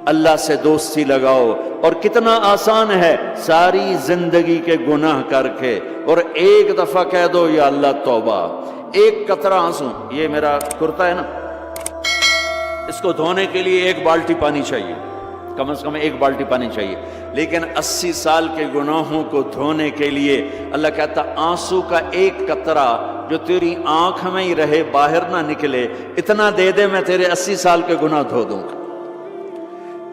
اللہ سے دوستی لگاؤ. اور کتنا آسان ہے ساری زندگی کے گناہ کر کے اور ایک دفعہ کہہ دو یا اللہ توبہ. ایک قطرہ آنسو، یہ میرا کرتا ہے نا، اس کو دھونے کے لیے 1 بالٹی پانی چاہیے، کم از کم 1 بالٹی پانی چاہیے. لیکن 80 سال کے گناہوں کو دھونے کے لیے اللہ کہتا آنسو کا 1 قطرہ جو تیری آنکھ میں ہی رہے، باہر نہ نکلے، اتنا دے دے میں تیرے 80 سال کے گناہ دھو دوں گا.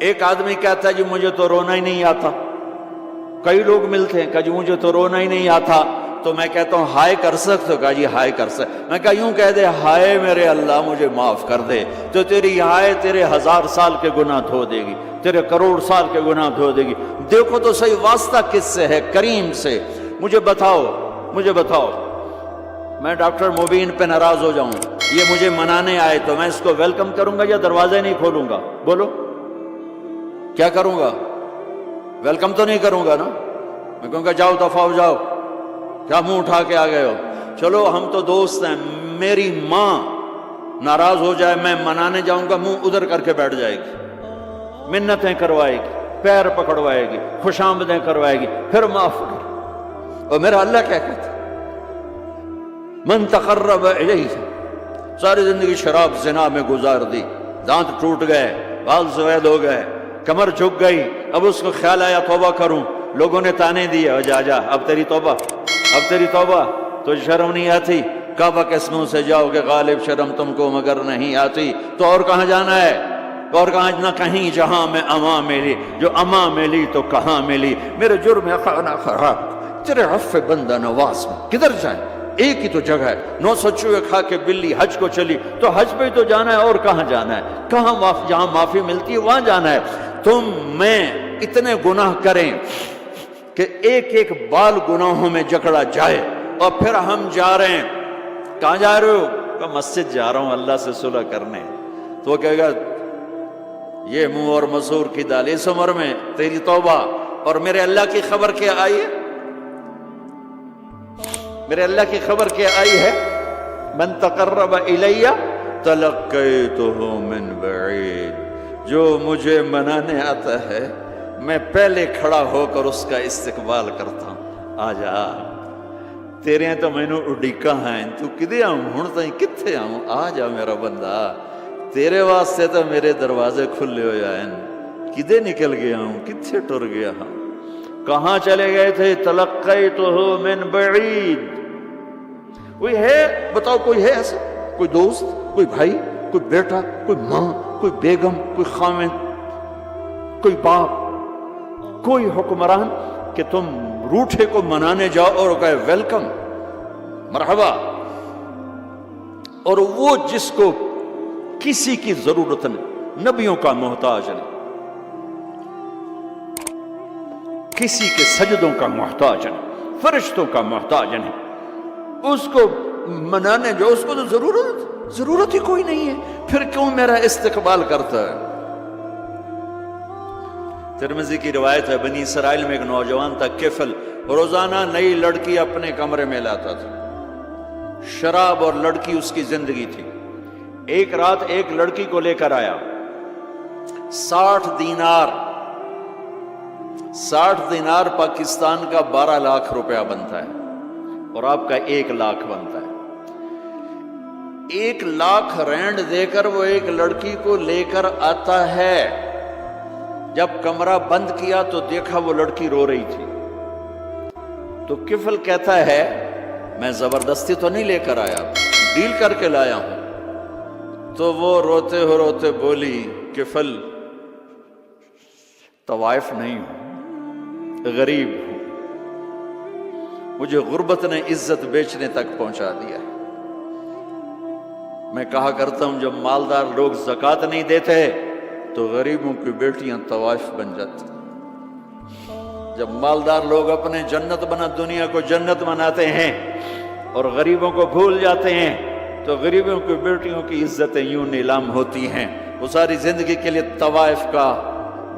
ایک آدمی کہتا ہے جی مجھے تو رونا ہی نہیں آتا. کئی لوگ ملتے ہیں کہ جی مجھے تو رونا ہی نہیں آتا. تو میں کہتا ہوں ہائے کر سکتے ہو؟ کہا جی ہائے کر سکتے. میں کہا یوں کہہ دے ہائے میرے اللہ مجھے معاف کر دے، تو تیری ہائے تیرے 1000 سال کے گناہ دھو دے گی، تیرے کروڑ سال کے گناہ دھو دے گی. دیکھو تو صحیح واسطہ کس سے ہے؟ کریم سے. مجھے بتاؤ میں ڈاکٹر مبین پہ ناراض ہو جاؤں، یہ مجھے منانے آئے تو میں اس کو ویلکم کروں گا یا دروازے نہیں کھولوں گا؟ بولو کیا کروں گا؟ ویلکم تو نہیں کروں گا نا. میں کہوں گا جاؤ دفعہ ہو جاؤ، کیا منہ اٹھا کے آ گئے ہو؟ چلو ہم تو دوست ہیں. میری ماں ناراض ہو جائے میں منانے جاؤں گا، منہ ادھر کر کے بیٹھ جائے گی، منتیں کروائے گی، پیر پکڑوائے گی، خوش آمدیں کروائے گی، پھر معاف کر. اور میرا اللہ کیا کہتا ہے؟ من تقرب الیہ. ساری زندگی شراب زنا میں گزار دی، دانت ٹوٹ گئے، بال سفید ہو گئے، کمر جھک گئی. اب اس کو خیال آیا توبہ کروں، لوگوں نے تانے دیے جا اب تیری توبہ تو شرم نہیں آتی؟ کعبہ کے منہ سے جاؤ کہ غالب شرم تم کو مگر نہیں آتی. تو اور کہاں جانا ہے؟ اور کہاں نہ کہیں جہاں میں اما ملی، جو اما ملی تو کہاں ملی. میرے جرم خانہ خراب، تیرے عفو بندہ نواز میں کدھر جائیں؟ ایک ہی تو جگہ ہے. 900 چوہے کھا کے بلی حج کو چلی، تو حج پہ ہی تو جانا ہے. اور کہاں جانا ہے؟ جہاں معافی ملتی ہے وہاں جانا ہے. تم میں اتنے گناہ کریں کہ ایک بال گناہوں میں جکڑا جائے، اور پھر ہم جا رہے ہیں. کہاں جا رہے ہو؟ کہ مسجد جا رہا ہوں اللہ سے صلح کرنے. تو وہ کہے گا یہ منہ اور مسور کی دال، اس عمر میں تیری توبہ. اور میرے اللہ کی خبر کیا آئی ہے؟ میرے اللہ کی خبر کیا آئی ہے؟ من تقرب الیہ تلقیتہ من بعید. جو مجھے منانے آتا ہے میں پہلے کھڑا ہو کر اس کا استقبال کرتا ہوں. آ جا تیرے تو مینوں اڈیکا ہیں، تو کدے آؤں ہن تائیں کتھے آؤں؟ آ جا میرا بندہ، تیرے واسطے تو میرے دروازے کھلے ہوئے ہیں. کدے نکل گیا ہوں، کتھے ٹر گیا ہوں، کہاں چلے گئے تھے؟ تلقیتہ من بعید. کوئی ہے بتاؤ، کوئی ہے ایسا؟ کوئی دوست، کوئی بھائی، کوئی بیٹا، کوئی ماں، کوئی بیگم، کوئی خامن، کوئی باپ، کوئی حکمران کہ تم روٹھے کو منانے جاؤ اور کہے ویلکم، مرحبا. اور وہ جس کو کسی کی ضرورت نہیں، نبیوں کا محتاج نہیں، کسی کے سجدوں کا محتاج نہیں، فرشتوں کا محتاج نہیں، اس کو منانے جو اس کو تو ضرورت ہی کوئی نہیں ہے، پھر کیوں میرا استقبال کرتا ہے؟ ترمذی کی روایت ہے، بنی اسرائیل میں ایک نوجوان تھا کفل، روزانہ نئی لڑکی اپنے کمرے میں لاتا تھا. شراب اور لڑکی اس کی زندگی تھی. ایک رات ایک لڑکی کو لے کر آیا، 60 دینار پاکستان کا 12 لاکھ روپیہ بنتا ہے، اور آپ کا 1 لاکھ بنتا ہے. 1 لاکھ رینڈ دے کر وہ ایک لڑکی کو لے کر آتا ہے. جب کمرہ بند کیا تو دیکھا وہ لڑکی رو رہی تھی. تو کفل کہتا ہے میں زبردستی تو نہیں لے کر آیا، ڈیل کر کے لایا ہوں. تو وہ روتے بولی کفل طوائف نہیں ہوں، غریب ہوں، مجھے غربت نے عزت بیچنے تک پہنچا دیا. میں کہا کرتا ہوں جب مالدار لوگ زکوٰۃ نہیں دیتے تو غریبوں کی بیٹیاں طوائف بن جاتی. جب مالدار لوگ اپنے دنیا کو جنت بناتے ہیں اور غریبوں کو بھول جاتے ہیں تو غریبوں کی بیٹیوں کی عزتیں یوں نیلام ہوتی ہیں. وہ ساری زندگی کے لیے طوائف کا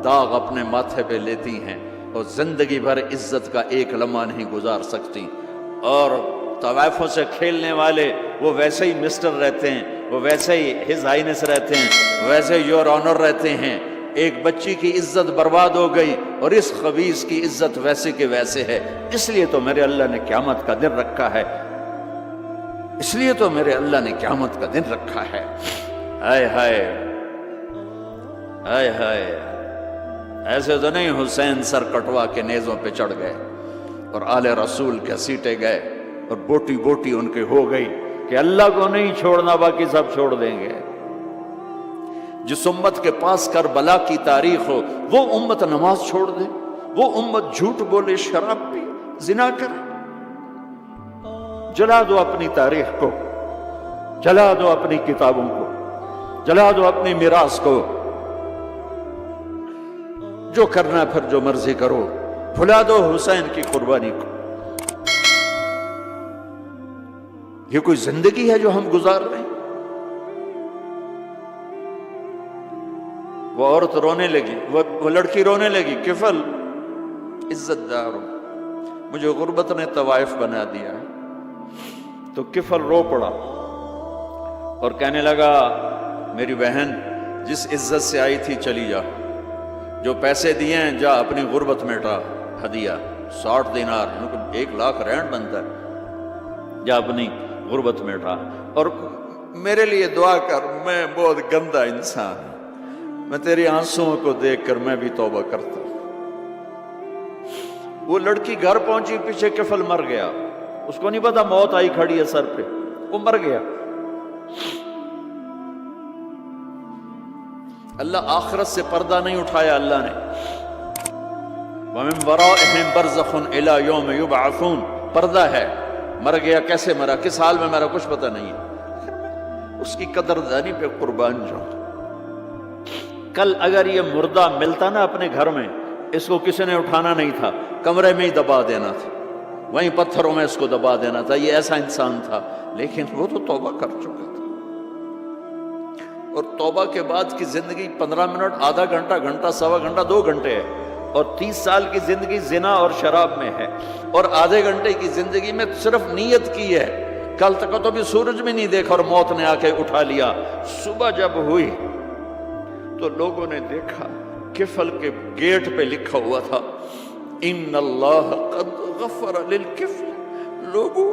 داغ اپنے ماتھے پہ لیتی ہیں اور زندگی بھر عزت کا ایک لمحہ نہیں گزار سکتی. اور طوائفوں سے کھیلنے والے وہ ویسے ہی مسٹر رہتے ہیں، وہ ویسے ہی ہز ہائنس رہتے ہیں، ویسے یور آنر رہتے ہیں. ایک بچی کی عزت برباد ہو گئی اور اس خبیث کی عزت ویسے کے ویسے ہے، اس لیے تو میرے اللہ نے قیامت کا دن رکھا ہے، اس لیے تو میرے اللہ نے قیامت کا دن رکھا ہے۔ ہائے ہائے ہائے ہائے، ایسے تو نہیں حسین سر کٹوا کے نیزوں پہ چڑھ گئے اور آل رسول کے سیٹے گئے اور بوٹی بوٹی ان کے ہو گئی کہ اللہ کو نہیں چھوڑنا باقی سب چھوڑ دیں گے۔ جس امت کے پاس کربلا کی تاریخ ہو وہ امت نماز چھوڑ دے، وہ امت جھوٹ بولے، شراب پی، زنا کرے۔ جلا دو اپنی تاریخ کو، جلا دو اپنی کتابوں کو، جلا دو اپنی میراث کو، جو کرنا پھر جو مرضی کرو، بھلا دو حسین کی قربانی کو۔ یہ کوئی زندگی ہے جو ہم گزار رہے ہیں؟ وہ عورت رونے لگی، وہ لڑکی رونے لگی، کفل عزت دار ہوں، مجھے غربت نے طوائف بنا دیا۔ تو کفل رو پڑا اور کہنے لگا میری بہن جس عزت سے آئی تھی چلی جا، جو پیسے دیے ہیں جا اپنی غربت مٹا، ہدیہ 60 دینار 1 لاکھ رینڈ بنتا ہے، جا اپنی غربت مٹا اور میرے لیے دعا کر، میں بہت گندا انسان ہوں، میں تیری آنسوؤں کو دیکھ کر میں بھی توبہ کرتا ہوں۔ وہ لڑکی گھر پہنچی، پیچھے کفل مر گیا، اس کو نہیں پتا موت آئی کھڑی ہے سر پہ، وہ مر گیا۔ اللہ آخرت سے پردہ نہیں اٹھایا اللہ نے۔ وَمِن وَرَائِهِمْ بَرْزَخٌ إِلَى يَوْمِ يُبْعَثُونَ، پردہ ہے، مر گیا، کیسے مرا، کس حال میں مرا، کچھ پتہ نہیں ہے، اس کی قدردانی پہ قربان جاؤں۔ کل اگر یہ مردہ ملتا نا اپنے گھر میں، اس کو کسی نے اٹھانا نہیں تھا، کمرے میں ہی دبا دینا تھا، وہیں پتھروں میں اس کو دبا دینا تھا، یہ ایسا انسان تھا، لیکن وہ تو توبہ کر چکا تھا۔ اور توبہ کے بعد کی زندگی 15 منٹ، آدھا گھنٹہ، گھنٹہ، سوا گھنٹہ، 2 گھنٹے ہے، اور 30 سال کی زندگی زنا اور شراب میں ہے، اور آدھے گھنٹے کی زندگی میں صرف نیت کی ہے۔ کل تک تو بھی سورج بھی نہیں دیکھا اور موت نے آ کے اٹھا لیا۔ صبح جب ہوئی تو لوگوں نے دیکھا کفل کے گیٹ پہ لکھا ہوا تھا ان اللہ قد غفر للکفل، لوگوں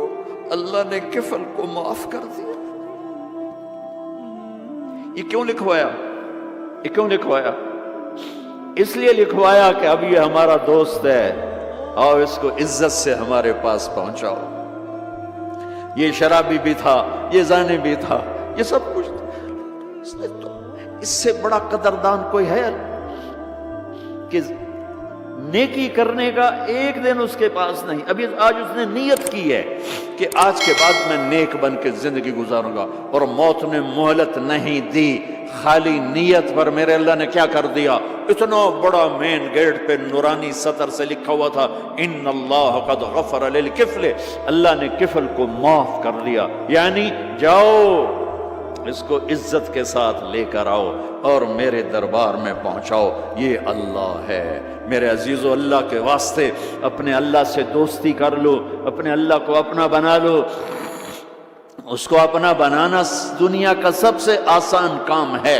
اللہ نے کفل کو معاف کر دیا۔ یہ کیوں لکھوایا؟ یہ کیوں لکھوایا؟ اس لیے لکھوایا کہ اب یہ ہمارا دوست ہے، آؤ اس کو عزت سے ہمارے پاس پہنچاؤ۔ یہ شرابی بھی تھا، یہ زانی بھی تھا، یہ سب کچھ تھا۔ اس سے بڑا قدردان کوئی ہے کہ نیکی کرنے کا ایک دن اس کے پاس نہیں؟ ابھی آج اس نے نیت کی ہے کہ آج کے بعد میں نیک بن کے زندگی گزاروں گا، اور موت نے مہلت نہیں دی۔ خالی نیت پر میرے اللہ نے کیا کر دیا، اتنا بڑا مین گیٹ پہ نورانی سطر سے لکھا ہوا تھا ان اللہ قد غفر للکفل، اللہ نے کفل کو معاف کر دیا۔ یعنی جاؤ اس کو عزت کے ساتھ لے کر آؤ اور میرے دربار میں پہنچاؤ، یہ اللہ ہے۔ میرے عزیزو، اللہ کے واسطے اپنے اللہ سے دوستی کر لو، اپنے اللہ کو اپنا بنا لو۔ اس کو اپنا بنانا دنیا کا سب سے آسان کام ہے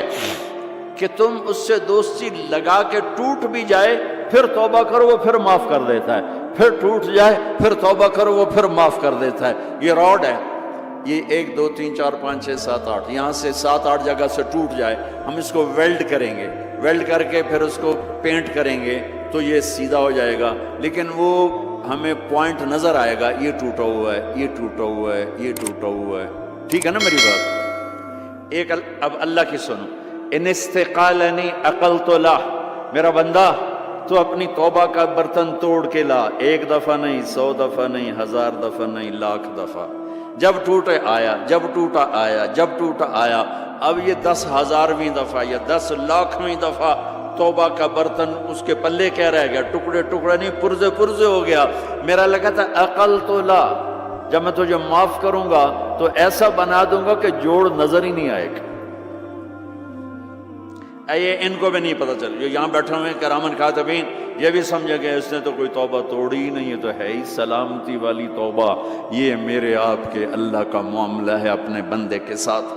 کہ تم اس سے دوستی لگا کے ٹوٹ بھی جائے پھر توبہ کرو وہ پھر معاف کر دیتا ہے، پھر ٹوٹ جائے پھر توبہ کرو وہ پھر معاف کر دیتا ہے۔ یہ راڈ ہے، یہ 1 2 3 4 5 6 7 8 یہاں سے 7 8 جگہ سے ٹوٹ جائے، ہم اس کو ویلڈ کریں گے، ویلڈ کر کے پھر اس کو پینٹ کریں گے تو یہ سیدھا ہو جائے گا، لیکن وہ ہمیں پوائنٹ نظر آئے گا، یہ ٹوٹا ہوا ہے، یہ ٹوٹا ہوا ہے، یہ ٹوٹا ہوا ہے۔ ٹھیک ہے نا میری بات؟ ایک اب اللہ کی سنو، ان استقالنی عقلت له، میرا بندہ تو اپنی توبہ کا برتن توڑ کے لا، 1 دفعہ نہیں، 100 دفعہ نہیں، 1000 دفعہ نہیں، 1,00,000 دفعہ۔ جب ٹوٹے آیا، جب ٹوٹا آیا، جب ٹوٹا آیا، اب یہ 10,000ویں دفعہ یا 10,00,000ویں دفعہ توبہ کا برتن اس کے پلے کیا رہ گیا؟ ٹکڑے ٹکڑے نہیں، پرزے پرزے ہو گیا۔ میرا لگا تھا عقل تو لا، جب میں تجھے معاف کروں گا تو ایسا بنا دوں گا کہ جوڑ نظر ہی نہیں آئے گا۔ یہ ان کو بھی نہیں پتہ چل، جو یہاں بیٹھے ہوئے کرامن کاتبین یہ بھی سمجھے گئے اس نے تو کوئی توبہ توڑی ہی نہیں ہے، تو ہے ہی سلامتی والی توبہ۔ یہ میرے آپ کے اللہ کا معاملہ ہے اپنے بندے کے ساتھ۔